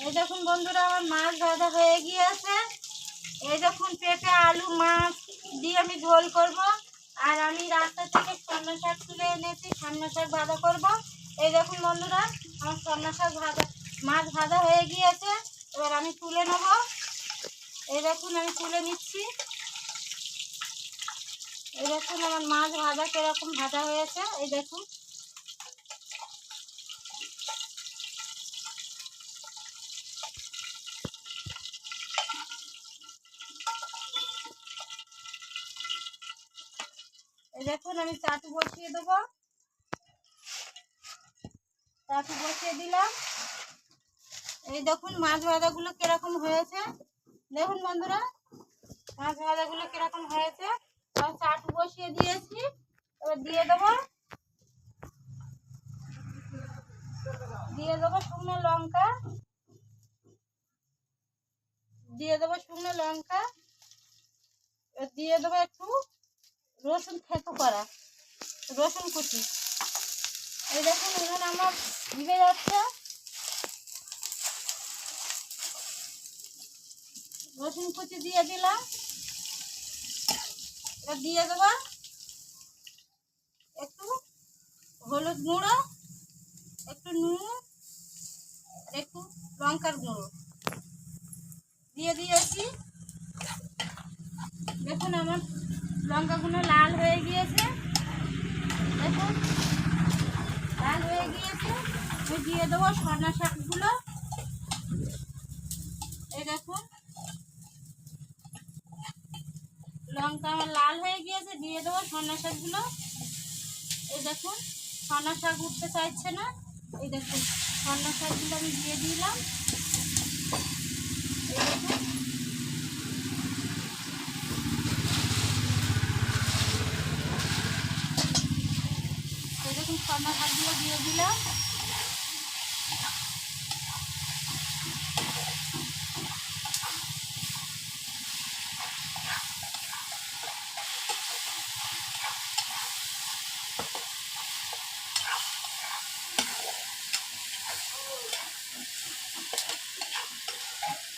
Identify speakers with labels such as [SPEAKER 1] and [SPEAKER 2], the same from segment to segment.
[SPEAKER 1] এই দেখুন বন্ধুরা, আমার মাছ ভাজা হয়ে গিয়েছে। এই দেখুন পেঁপে আলু মাছ দিয়ে আমি ঝোল করব। আর আমি রাস্তা থেকে সন্না শাক তুলে এনেছি, সন্না শাক ভাজা করব। এই দেখুন বন্ধুরা, আমার সন্না শাক ভাজা মাছ ভাজা হয়ে গিয়েছে। এবার আমি তুলে নেব। এই দেখুন আমি তুলে নিচ্ছি। এই দেখুন আমার মাছ ভাজা কিরকম ভাজা হয়েছে। এই দেখুন আমি চাটু বসিয়ে দেবো। চাটু বসিয়ে দিলাম। এই দেখুন মাছ ভাজাগুলো কিরকম হয়েছে। দেখুন বন্ধুরা, মাছ ভাজাগুলো কিরকম হয়েছে। চাটু বসিয়ে দিয়েছি। এবার দিয়ে দেবো শুকনো লঙ্কা। দিয়ে দেবো শুকনো লঙ্কা। দিয়ে দেবো একটু রসুন থেতো করা, রসুন কুচি। এই দেখুন উনুন আমার ভিজে যাচ্ছে। রসুন কুচি দিয়ে দিলাম। এবার দিয়ে দেবো একটু হলুদ গুঁড়ো, একটু নুন, আর একটু লঙ্কার গুঁড়ো দিয়ে দিয়েছি। দেখুন আমার লঙ্কাগুলো লাল হয়ে গিয়েছে। দেখুন লাল হয়ে গিয়েছে। আমি দিয়ে দেবো সন্না শাকগুলো। এই দেখুন লঙ্কা আমার লাল হয়ে গিয়েছে, দিয়ে দেবো সন্না শাকগুলো। এই দেখুন সন্না শাক উঠতে চাইছে না। এই দেখুন সন্না শাকগুলো আমি দিয়ে দিলাম। এই দেখুন সন্না শাকগুলো দিয়ে দিলাম।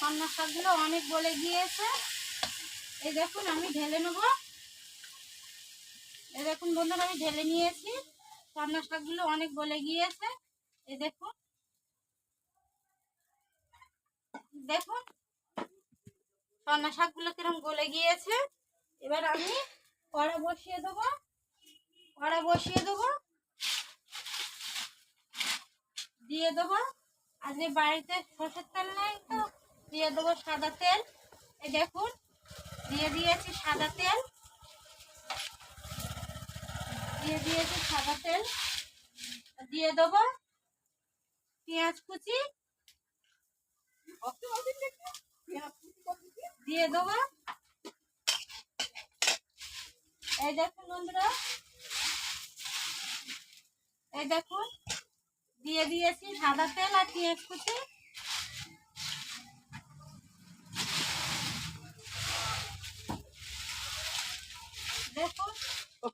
[SPEAKER 1] সন্না শাকগুলো অনেক গলে গিয়েছে। এই দেখুন আমি ঢেলে নেব। এই দেখুন বন্ধুরা, আমি ঢেলে নিয়েছি। সন্না শাকগুলো অনেক গলে গিয়েছে। এই দেখুন দেখুন সন্না শাকগুলো কিরকম গলে গিয়েছে। এবার আমি কড়া বসিয়ে দেবো। কড়া বসিয়ে দেবো, দিয়ে দেবো আজকে বাড়িতে সরষের তেল নেই তো দিয়ে দেবো সাদা তেল। এই দেখুন দিয়ে দিয়েছি সাদা তেল। দিয়ে দিয়েছি সাদা তেল। দিয়ে দেবো পেঁয়াজ কুচি। দিয়ে দেবো। এই দেখুন বন্ধুরা, এই দেখুন দিয়ে দিয়েছি সাদা তেল আর পেঁয়াজ কুচি। দেখুন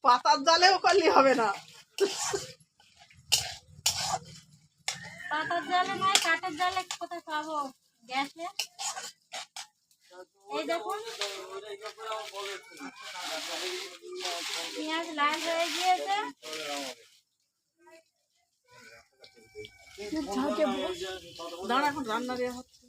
[SPEAKER 2] পাতার জালেও করলে হবে না।
[SPEAKER 1] পাতার জালে নয়, কাঠের জালে কোথায় পাবো গ্যাসে। এই দেখুন পেঁয়াজ লাল হয়ে গিয়েছে।
[SPEAKER 2] দাঁড়া, এখন রান্না দেওয়া হচ্ছে।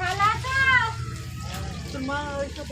[SPEAKER 1] ভালো আছো?
[SPEAKER 2] তোর মা ওই সব